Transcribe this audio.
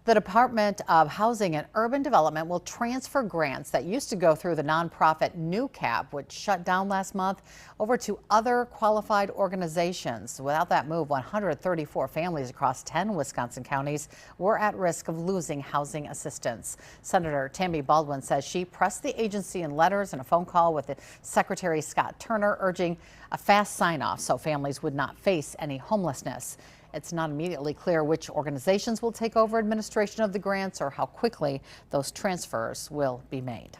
The Department of Housing and Urban Development will transfer grants that used to go through the nonprofit Newcap, which shut down last month, over to other qualified organizations. Without that move, 134 families across 10 Wisconsin counties were at risk of losing housing assistance. Senator Tammy Baldwin says she pressed the agency in letters and a phone call with Secretary Scott Turner, urging a fast sign-off so families would not face any homelessness. It's not immediately clear which organizations will take over administration of the grants or how quickly those transfers will be made.